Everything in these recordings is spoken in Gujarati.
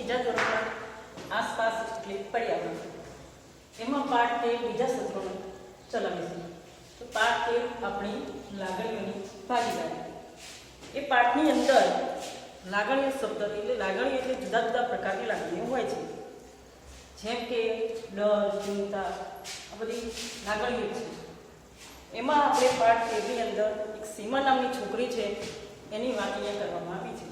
બીજા ધોરણના આસપાસ એટલે પર્યાવરણ એમાં પાઠ 13 બીજા સત્રનો ચલાવીશું. તો પાઠ 13 આપણી લાગણીઓની ભાગીદારી. એ પાઠની અંદર લાગણીઓ શબ્દ એટલે લાગણીઓ એટલે જુદા જુદા પ્રકારની લાગણીઓ હોય છે, જેમ કે ડર, ચિંતા, આ બધી લાગણીઓ છે. એમાં આપણે પાઠ 13ની અંદર એક સીમા નામની છોકરી છે, એની વાત અહીંયા કરવામાં આવી છે.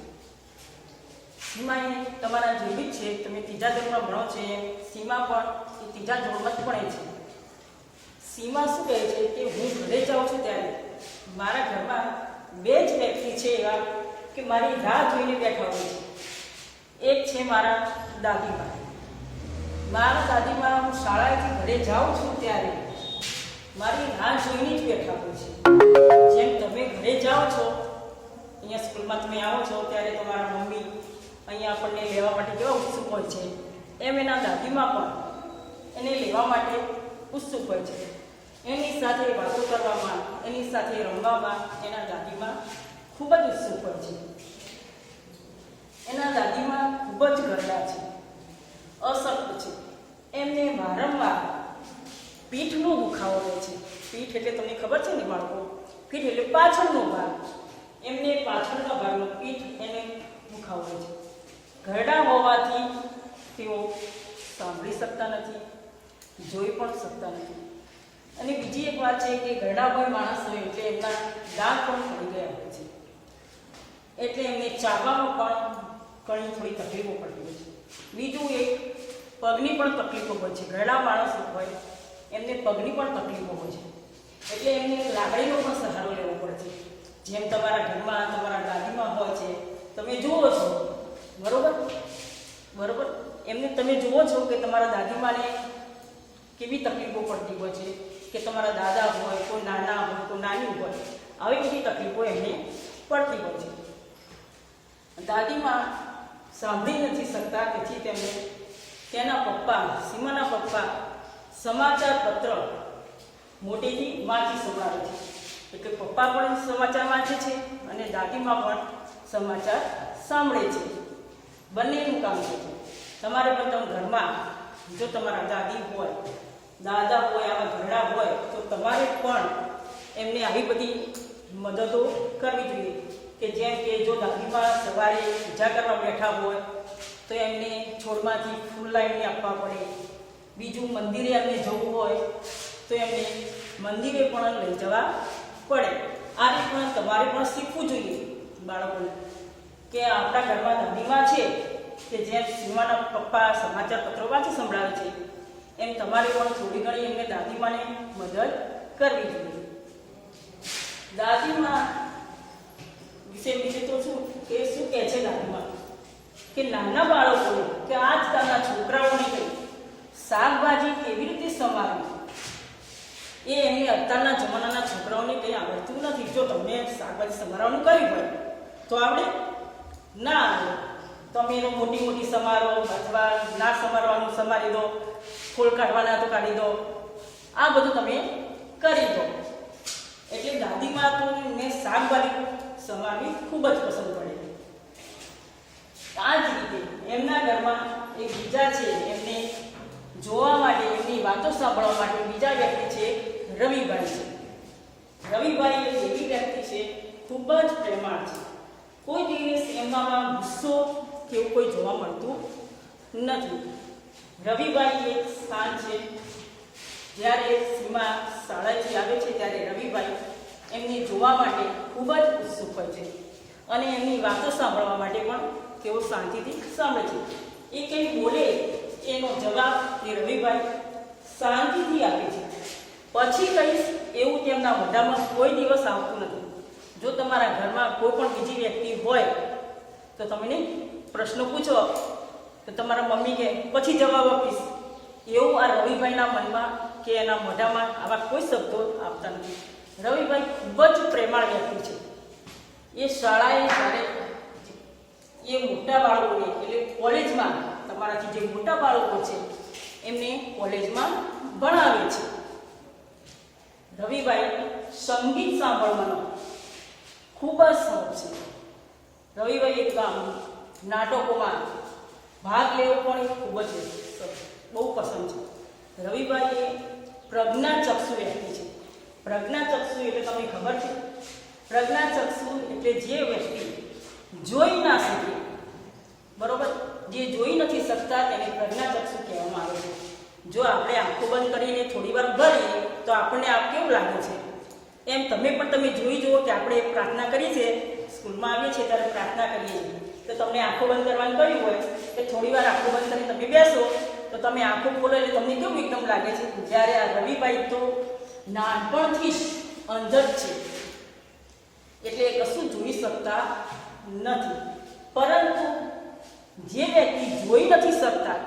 સીમા એ તમારા જેવી જ છે, તમે ત્રીજા ધોરણમાં ભણો છો એમ સીમા પણ એ ત્રીજા ધોરણમાં જ ભણે છે. સીમા શું કહે છે કે હું ઘરે જાઉં છું ત્યારે મારા ઘરમાં બે જ વ્યક્તિ છે એવા કે મારી રાહ જોઈને બેઠા હોય છે. એક છે મારા દાદીમા. મારા દાદીમા હું શાળાએથી ઘરે જાઉં છું ત્યારે મારી રાહ જોઈને જ બેઠા હોય છે. જેમ તમે ઘરે જાઓ છો, અહીંયા સ્કૂલમાં તમે આવો છો ત્યારે તમારા મમ્મી અહીંયા આપણને લેવા માટે કેવા ઉત્સુક હોય છે, એમ એના દાદીમા પણ એને લેવા માટે ઉત્સુક હોય છે. એની સાથે વાતો કરવામાં, એની સાથે રમવામાં એના દાદીમા ખૂબ જ ઉત્સુક હોય છે. એના દાદીમા ખૂબ જ ઘરડા છે, અશક્ત છે. એમને વારંવાર પીઠનો દુખાવો રહે છે. પીઠ એટલે તમને ખબર છે ને બાળકો, પીઠ એટલે પાછળનો ભાગ. એમને પાછળના ભાગનો પીઠ એને દુખાવો રહે છે. ઘરડા હોવાથી તેઓ સાંભળી શકતા નથી, જોઈ પણ શકતા નથી. અને બીજી એક વાત છે કે ઘરડા હોય માણસ હોય એટલે એમના દાંત પણ પડી ગયા હોય છે, એટલે એમને ચાવવામાં પણ ઘણી થોડી તકલીફો પડતી હોય છે. બીજું એક પગની પણ તકલીફો હોય છે. ઘરડા માણસ હોય એમને પગની પણ તકલીફો હોય છે, એટલે એમને લાગણીનો પણ સહારો લેવો પડે છે. જેમ તમારા ઘરમાં તમારા દાદીમાં હોય છે, તમે જુઓ છો, બરોબર, એમને તમે જુઓ છો કે તમારા દાદીમાને કેવી તકલીફો પડતી હોય છે, કે તમારા દાદા હોય, કોઈ નાના હોય, કોઈ નાની હોય, આવી બધી તકલીફો એમને પડતી હોય છે. દાદીમા સાંભળી નથી શકતા, તેથી તેમને તેના પપ્પા, સીમાના પપ્પા સમાચાર પત્ર મોટેથી વાંચી સંભળાવે છે. એટલે પપ્પા પણ સમાચાર વાંચે છે અને દાદીમા પણ સમાચાર સાંભળે છે. બંનેનું કામ છે. તમારે પણ તમે ઘરમાં જો તમારા દાદી હોય, દાદા હોય, આવા ઘરડા હોય તો તમારે પણ એમને આવી બધી મદદો કરવી જોઈએ. કે જેમ કે જો દાદીમા સવારે પૂજા કરવા બેઠા હોય તો એમને છોડમાંથી ફૂલ લાવીને આપવા પડે. બીજું મંદિરે એમને જવું હોય તો એમને મંદિરે પણ લઈ જવા પડે. આ રીતના તમારે પણ શીખવું જોઈએ બાળકોને કે આપણા ઘરમાં દાદીમા છે કે જેમ સીમાના પપ્પા સમાચાર પત્રો વાંચી સંભળાવે છે, એમ તમારે પણ થોડી ઘણી એમને દાદીમાને મદદ કરવી જોઈએ. દાદીમા વિશે તો શું કહે છે દાદીમા કે નાના બાળકોને કે આજકાલના છોકરાઓને કંઈ શાકભાજી કેવી રીતે સમારવી એ એમને અત્યારના જમાનાના છોકરાઓને કંઈ આવડતું નથી. જો તમે શાકભાજી સમારવાનું કર્યું હોય તો આવડે ના આવડે. તમે એનો મોટી મોટી સમારો અથવા ના સમારવાનું સમારી દો, ફૂલ કાઢવાના તો કાઢી દો, આ બધું તમે કરી દો. એટલે દાદીમા તો મેં શાકભાજી સમારવી ખૂબ જ પસંદ પડે. આ જ રીતે એમના ઘરમાં એક બીજા છે, એમને જોવા માટે, એમની વાતો સાંભળવા માટે બીજા વ્યક્તિ છે, રવિભાઈ છે. રવિભાઈ એક એવી વ્યક્તિ છે ખૂબ જ પ્રેમાળ છે. કોઈ દિવસ એમનામાં ગુસ્સો કે એવું કોઈ જોવા મળતું નથી. રવિભાઈ એક સ્થાન છે. જ્યારે સીમા શાળાએથી આવે છે ત્યારે રવિભાઈ એમને જોવા માટે ખૂબ જ ઉત્સુક હોય છે અને એમની વાતો સાંભળવા માટે પણ તેઓ શાંતિથી સાંભળે છે. એ કંઈ બોલે એનો જવાબ એ રવિભાઈ શાંતિથી આપે છે. પછી કહીશ એવું તેમના મોઢામાં કોઈ દિવસ આવતું નથી. જો તમારા ઘરમાં કોઈ પણ બીજી વ્યક્તિ હોય તો તમને પ્રશ્ન પૂછો તો તમારા મમ્મી કે પછી જવાબ આપીશ, એવું આ રવિભાઈના મનમાં કે એના મોઢામાં આવા કોઈ શબ્દો આપતા નથી. રવિભાઈ ખૂબ જ પ્રેમાળ વ્યક્તિ છે. એ શાળાએ જ્યારે એ મોટા બાળકોને એટલે કોલેજમાં, તમારાથી જે મોટા બાળકો છે એમને કોલેજમાં ભણાવે છે. રવિભાઈ સંગીત સાંભળવાનો ખૂબ જ શોખ છે. રવિભાઈ એક નાટકોમાં ભાગ લેવો પણ એ ખૂબ જ બહુ પસંદ છે. રવિભાઈ એ પ્રજ્ઞાચક્ષુ વ્યક્તિ છે. પ્રજ્ઞાચક્ષુ એટલે તમને ખબર છે? પ્રજ્ઞાચક્ષુ એટલે જે વ્યક્તિ જોઈ ના શકે, બરોબર, જે જોઈ નથી શકતા તેને પ્રજ્ઞાચક્ષુ કહેવામાં આવે છે. જો આપણે આંખો બંધ કરીને થોડી વાર ભરીએ તો આપણને આ કેવું લાગે છે? એમ તમે જોઈ જુઓ કે આપણે પ્રાર્થના કરી છે, સ્કૂલમાં આવીએ છીએ ત્યારે પ્રાર્થના કરીએ છીએ, તો તમને આંખો બંધ કરવાનું કહ્યું હોય કે થોડી વાર આંખો બંધ કરીને તમે બેસો તો તમે આંખો ખોલો એટલે તમને કેવું એકદમ લાગે છે? જ્યારે આ રવિભાઈ તો નાનપણથી જ અંધ જ છે, એટલે કશું જોઈ શકતા નથી. પરંતુ જે વ્યક્તિ જોઈ નથી શકતા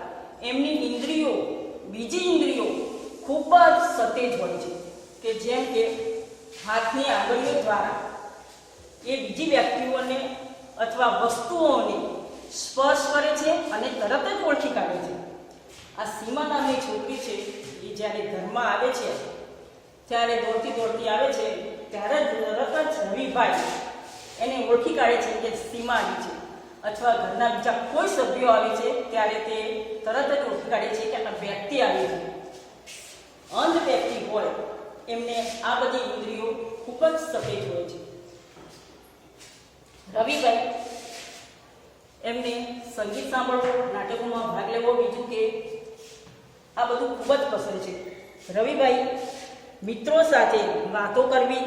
એમની ઇન્દ્રિયો, બીજી ઇન્દ્રિયો ખૂબ જ સતેજ હોય છે, કે જેમ કે હાથની આંગળીઓ દ્વારા એ બીજી વ્યક્તિઓને અથવા વસ્તુઓને સ્પર્શ કરે છે અને તરત જ ઓળખી કાઢે છે. આ સીમા નામની છોકરી છે એ જ્યારે ઘરમાં આવે છે ત્યારે દોડતી આવે છે, ત્યારે તરત જ રવિભાઈ એને ઓળખી કાઢે છે કે સીમા આવી છે, અથવા ઘરના બીજા કોઈ સભ્યો આવે છે ત્યારે તે તરત જ ઓળખી કાઢે છે કે આ વ્યક્તિ આવી છે. અંધ વ્યક્તિ હોય એમને આ બધી ઇન્દ્રિયો ખૂબ જ સફેદ હોય છે. રવિભાઈ એમને સંગીત સાંભળવું, નાટકોમાં ભાગ લેવો, બીજું કે આ બધું ખૂબ જ પસંદ છે. રવિભાઈ મિત્રો સાથે વાતો કરવી,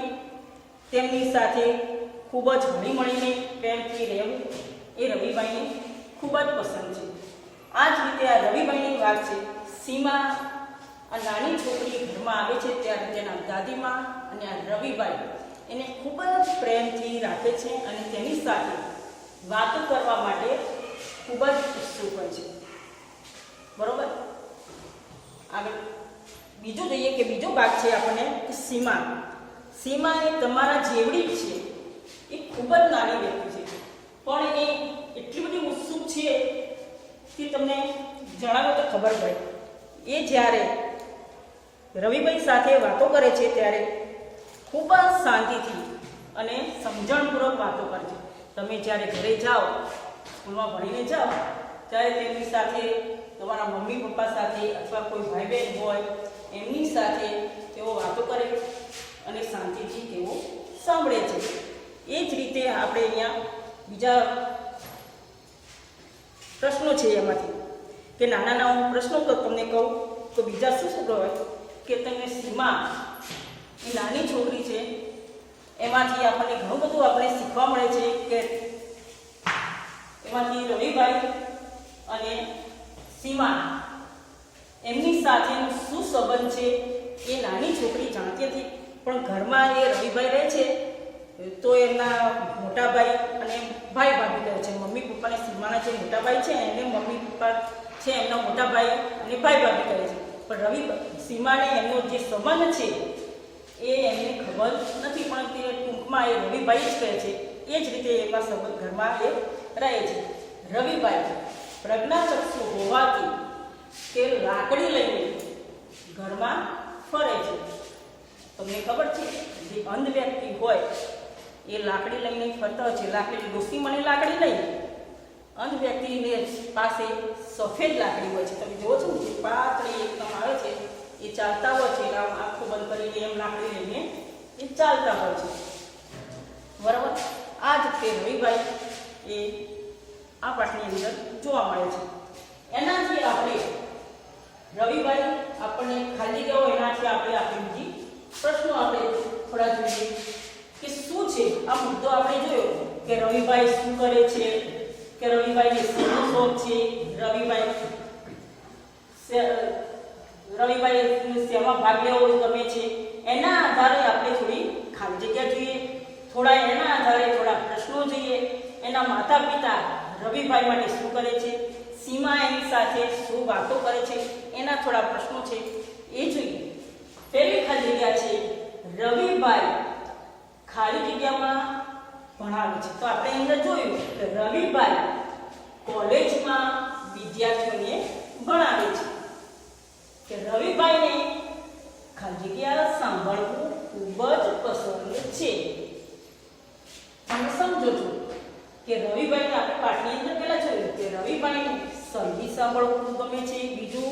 તેમની સાથે ખૂબ જ હળી મળીને પ્રેમથી રહેવું એ રવિભાઈને ખૂબ જ પસંદ છે. આ જ રીતે આ રવિભાઈની વાત છે. સીમા આ નાની છોકરી ઘરમાં આવે છે ત્યારે તેના દાદીમા અને આ રવિભાઈ એને ખૂબ જ પ્રેમથી રાખે છે અને તેની સાથે વાતો કરવા માટે ખૂબ જ ઉત્સુક હોય છે. બરોબર, આગળ બીજું જોઈએ કે બીજો ભાગ છે આપણને કે સીમા. સીમા એ તમારા જેવડી જ છે, એ ખૂબ જ નાની વ્યક્તિ છે, પણ એ એટલી બધી ઉત્સુક છે કે તમને જણાવો તો ખબર પડે. એ જ્યારે રવિભાઈ સાથે વાતો કરે છે ત્યારે ખૂબ જ શાંતિથી અને સમજણપૂર્વક વાતો કરે છે. તમે જ્યારે ઘરે જાઓ, સ્કૂલમાં ભણીને જાઓ, ત્યારે તેમની સાથે, તમારા મમ્મી પપ્પા સાથે અથવા કોઈ ભાઈ બહેન હોય એમની સાથે તેઓ વાતો કરે અને શાંતિથી તેઓ સાંભળે છે. એ જ રીતે આપણે અહીંયા બીજા પ્રશ્નો છે એમાંથી કે નાના પ્રશ્નો તમને કહું તો બીજા શું હોય કે તમે સીમા એ નાની છોકરી છે, એમાંથી આપણને ઘણું બધું આપણે શીખવા મળે છે કે એમાંથી રવિભાઈ અને સીમા એમની સાથેનો શું સંબંધ છે એ નાની છોકરી જાણતી હતી. પણ ઘરમાં એ રવિભાઈ રહે છે તો એમના મોટા ભાઈ અને ભાઈ ભાભી કહે છે. મમ્મી પપ્પાને સીમાના જે મોટા ભાઈ છે એને મમ્મી પપ્પા છે એમના મોટા ભાઈ અને ભાઈ ભાભી કહે છે. પણ સીમાને એમનો જે સંબંધ છે એ એમને ખબર નથી, પણ તે ટૂંકમાં એ રવિભાઈ જ કહે છે. એ જ રીતે એમાં સંબંધ ઘરમાં એ રહે છે. રવિભાઈ પ્રજ્ઞાચક્ષુ હોવાથી તે લાકડી લઈને ઘરમાં ફરે છે. તમને ખબર છે જે અંધ વ્યક્તિ હોય એ લાકડી લઈને ફરતા હોય છે. લાકડી ડોસી મને લાકડી નહીં, અંધ વ્યક્તિને પાસે સફેદ લાકડી હોય છે. તમે જુઓ છો ને જે પાતળી એકદમ આવે છે એ ચાલતા હોય છે, આંખો બંધ કરીને એમ લાકડી લઈને એ ચાલતા હોય છે. બરાબર, આ જ તે રવિભાઈ એ આ પાઠની અંદર જોવા મળે છે. એનાથી આપણે રવિભાઈ આપણને ખાલી ગયો, એનાથી આપણે આપણી બીજી પ્રશ્નો આપણે થોડા જોઈએ કે શું છે આ મુદ્દો. આપણે જોયો કે રવિભાઈ શું કરે છે, કે રવિભાઈને શેનો શોખ છે, રવિભાઈ શેમાં ભાગ લેવો ગમે છે. એના આધારે આપણે થોડી ખાલી જગ્યા જોઈએ, થોડા એના આધારે થોડા પ્રશ્નો જોઈએ. એના માતા પિતા રવિભાઈ માટે શું કરે છે, સીમા એની સાથે શું વાતો કરે છે, એના થોડા પ્રશ્નો છે એ જોઈએ. પહેલી ખાલી જગ્યા છે રવિભાઈ ખાલી જગ્યામાં ભણાવે છે. તો આપણે અંદર જોયું કે રવિભાઈ કોલેજમાં વિદ્યાર્થીઓને ભણાવે છે. કે રવિભાઈને ખાલી જગ્યા સાંભળવું ખૂબ જ પસંદ છે. તમે સમજો છો કે રવિભાઈને આપણે પાઠની અંદર પહેલા જોયું કે રવિભાઈને સંગીત સાંભળવું ખૂબ ગમે છે, બીજું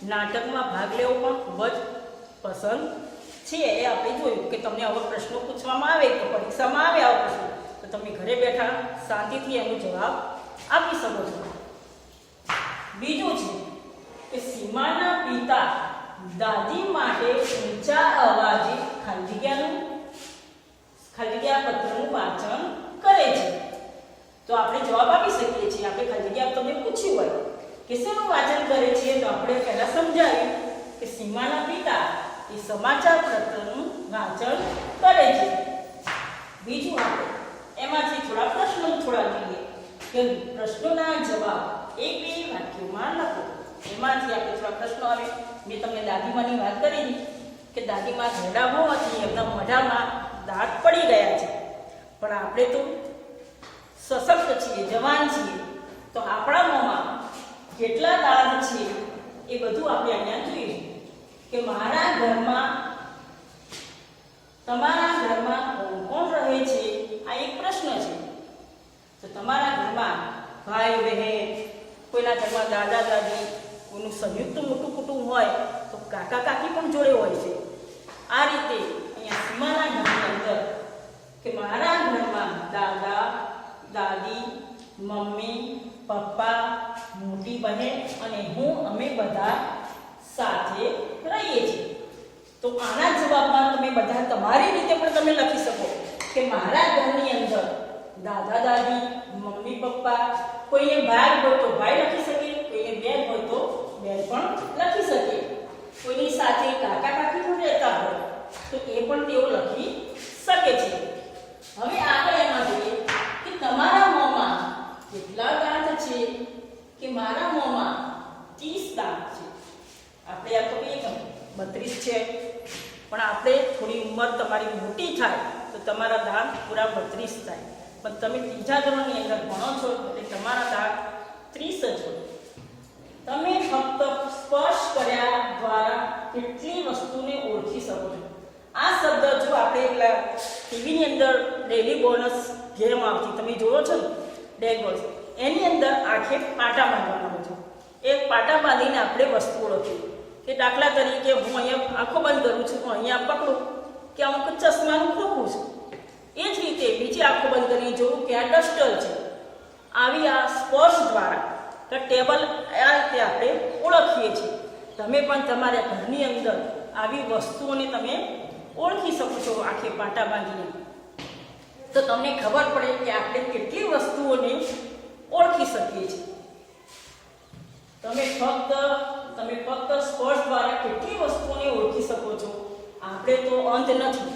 નાટકમાં ભાગ લેવો પણ ખૂબ જ પસંદ છે. એ આપણે જોયું કે તમને આવા પ્રશ્નો પૂછવામાં આવે તો પરીક્ષામાં આવે આવા પ્રશ્નો તો તમે ઘરે બેઠા શાંતિથી એનો જવાબ આપી શકો છો. બીજું છે કે સીમાના પિતા દાદી માટે ઊંચા અવાજે ખાલી જગ્યા પત્રનું વાંચન કરે છે. તો આપણે જવાબ આપી શકીએ છીએ. આપણે ખાલી જગ્યા તમને પૂછ્યું હોય કે શેનું વાંચન કરે છે તો આપણે પહેલા સમજાવ્યું કે સીમાના પિતા એ સમાચાર પત્રનું વાંચન કરે છે. બીજું આપણે એમાંથી થોડા પ્રશ્નો જોઈએ કે પ્રશ્નોના જવાબ એક બે વાક્યોમાં લખો. એમાંથી આપણે થોડા પ્રશ્નો આવે. મેં તમને દાદીમાની વાત કરી કે દાદીમા ઘરડા હોવાથી એમના મોઢામાં દાંત પડી ગયા છે, પણ આપણે તો સશક્ત છીએ, જવાન છીએ, તો આપણા મોંમાં કેટલા દાંત છે એ બધું આપણે અહીંયા જોઈએ કે મારા ઘરમાં તમારા ઘરમાં કોણ કોણ રહે છે આ એક પ્રશ્ન છે. તો તમારા ઘરમાં ભાઈ બહેન, કોઈના ઘરમાં દાદા દાદી, કોઈનું સંયુક્ત મોટું કુટુંબ હોય તો કાકા કાકી પણ જોડે હોય છે. આ રીતે અહીંયા સીમાના ઘરની અંદર કે મારા ઘરમાં દાદા દાદી, મમ્મી, પપ્પા, મોટી બહેન અને હું અમે બધા સાથે રહીએ છીએ. તો આના જવાબમાં તમે બધા તમારી રીતે પણ તમે લખી શકો કે મારા ઘરની અંદર દાદા દાદી, મમ્મી પપ્પા, કોઈને ભાઈ હોય તો ભાઈ લખી શકે, કોઈને બેન હોય તો બેન પણ લખી શકે, કોઈની સાથે કાકા કાકી પણ રહેતા હોય તો એ પણ તેઓ લખી શકે છે. હવે આગળ એમાં જોઈએ કે તમારા મોંમાં કેટલા દાંત છે કે મારા મોંમાં 30 દાંત છે. આપણે આ તો કહીએ કે 32 છે, પણ આપણે થોડી ઉંમર તમારી મોટી થાય તો તમારા દાંત પૂરા 32 થાય, પણ તમે ત્રીજા ધોરણની અંદર ભણો છો એટલે તમારા દાંત 30 જ હોય. તમે ફક્ત સ્પર્શ કર્યા દ્વારા કેટલી વસ્તુને ઓળખી શકો છો. આ શબ્દ જો આપણે પેલા ટીવીની અંદર ડેલી બોનસ ગેમ આવતી તમે જોવો છો ને, ડેલી બોનસ, એની અંદર આંખે પાટા બાંધવાના હોય છે. એ પાટા બાંધીને આપણે વસ્તુ ઓળખીએ કે દાખલા તરીકે હું અહીંયા આંખો બંધ કરું છું, હું અહીંયા પકડું કે અમુક ચશ્માનું ખોખું છું. એ જ રીતે બીજી આંખો બંધ કરીને જોવું કે આ ડસ્ટર છે. આવી આ સ્પર્શ દ્વારા તો ટેબલ આ રીતે આપણે ઓળખીએ છીએ. તમે પણ તમારા ઘરની અંદર આવી વસ્તુઓને તમે ઓળખી શકો છો આંખે પાટા બાંધીને. તો તમને ખબર પડે કે આપણે કેટલી વસ્તુઓને ઓળખી શકીએ છીએ. તમે ફક્ત સ્પર્શ દ્વારા કેટલી વસ્તુઓને ઓળખી શકો છો. આપણે તો અંધ નથી.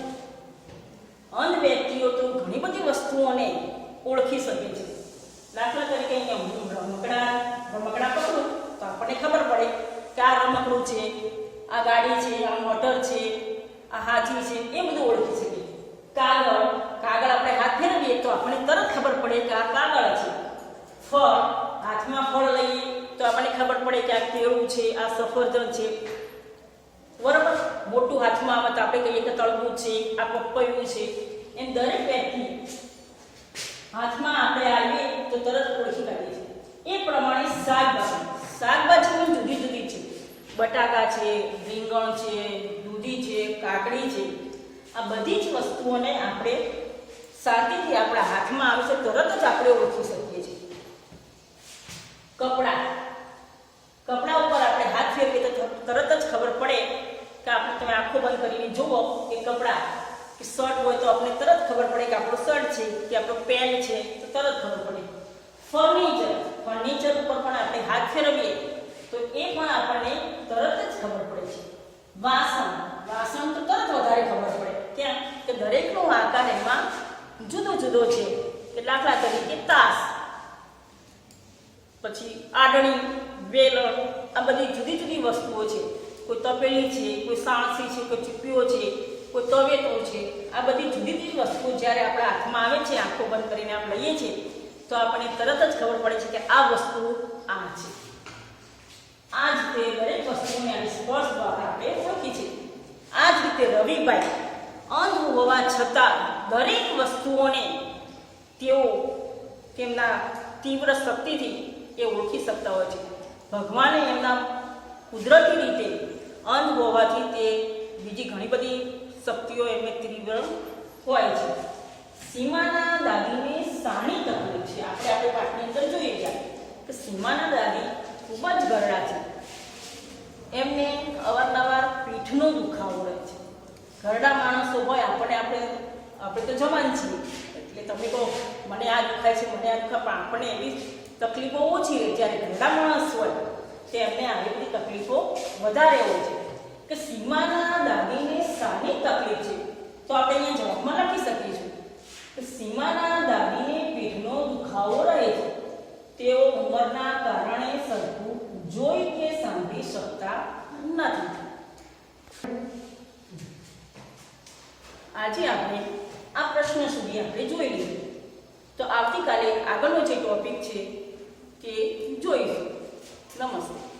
અંધ વ્યક્તિઓ તો ઘણી બધી વસ્તુઓને ઓળખી શકે છે. દાખલા તરીકે અહીંયા હું રમકડા પકડું તો આપણને ખબર પડે કે આ રમકડું છે, આ ગાડી છે, આ મોટર છે, આ હાથી છે, એ બધું ઓળખી શકીએ. કાગળ આપણે હાથ ફેરવીએ તો આપણને તરત ખબર પડે કે આ કાગળ છે. ફળ, હાથમાં ફળ લઈએ તો આપણને ખબર પડે કે આ કેળું છે, આ સફરજન છે, બરાબર. મોટું હાથમાં આવે તો આપણે કહીએ કે તળબૂચ છે, આ પપૈયું છે. એમ દરેક વ્યક્તિ હાથમાં આપણે આવીએ તો તરત ઓળખી કાઢીએ છીએ. એ પ્રમાણે શાકભાજી પણ જુદી જુદી છે. બટાકા છે, રીંગણ છે, દૂધી છે, કાકડી છે, આ બધી જ વસ્તુઓને આપણે શાંતિથી આપણા હાથમાં આવે છે તરત જ આપણે ઓળખી શકીએ છીએ. કપડા ઉપર આપણે હાથ ફેરવીએ તો તરત જ ખબર પડે કે આપણે તમે આંખો બંધ કરીને જુઓ કે કપડા કે શર્ટ હોય તો આપણે તરત ખબર પડે કે આપણો શર્ટ છે કે આપણો પેન્ટ છે તો તરત ખબર પડે. ફર્નિચર ઉપર પણ આપણે હાથ ફેરવીએ તો એ પણ આપણને તરત જ ખબર પડે છે. વાસણ તો તરત વધારે ખબર પડે. કેમ કે દરેકનો આકાર એમાં જુદો જુદો છે. કે દાખલા તરીકે તાસ, પછી આડણી, વેલણ, આ બધી જુદી જુદી વસ્તુઓ છે. કોઈ તપેલી છે, કોઈ સાણસી છે, કોઈ ચીપીઓ છે, કોઈ તવેતો છે. આ બધી જુદી જુદી વસ્તુઓ જ્યારે આપણા હાથમાં આવે છે, આંખો બંધ કરીને આપણે લઈએ છીએ તો આપણને તરત જ ખબર પડે છે કે આ વસ્તુ આ છે. આ જ રીતે દરેક વસ્તુને આવી સ્પર્શ દ્વારા આપણે ઓળખી છે. આ જ રીતે રવિભાઈ અંધ હોવા છતાં દરેક વસ્તુઓને તેઓ તેમના તીવ્ર શક્તિથી એ ઓળખી શકતા હોય છે. ભગવાને એમના કુદરતી રીતે અંધ હોવાથી તે બીજી ઘણી બધી શક્તિઓ એમને તીવ્ર હોય છે. સીમાના દાદીને શાની તકલીફ છે? આપણે પાઠની અંદર જોઈએ જાય કે સીમાના દાદી ખૂબ જ ગરડા છે. એમને અવારનવાર પીઠનો દુખાવો રહે છે. ઘરડા માણસો હોય આપણે તો જવાન છીએ એટલે તમે કહો મને આ દુખાય છે મને આ દુખાય, પણ આપણને એવી તકલીફો ઓછી રહે. જ્યારે ઘરડા માણસ હોય તેમને આવી બધી તકલીફો વધારે હોય છે. કે સીમાના દાદીને શાની તકલીફ છે? તો આપણે અહીંયા જવાબમાં લખી શકીશું કે સીમાના દાદીને પીઠનો દુખાવો રહે છે. તેઓ ઉંમરના કારણે સરખું જોઈ કે સાંભળી શકતા નથી. આજે આપણે આ પ્રશ્ન સુધી આપણે જોઈ લીધું. તો આવતીકાલે આગળનો જે ટોપિક છે તે જોઈશું. નમસ્તે.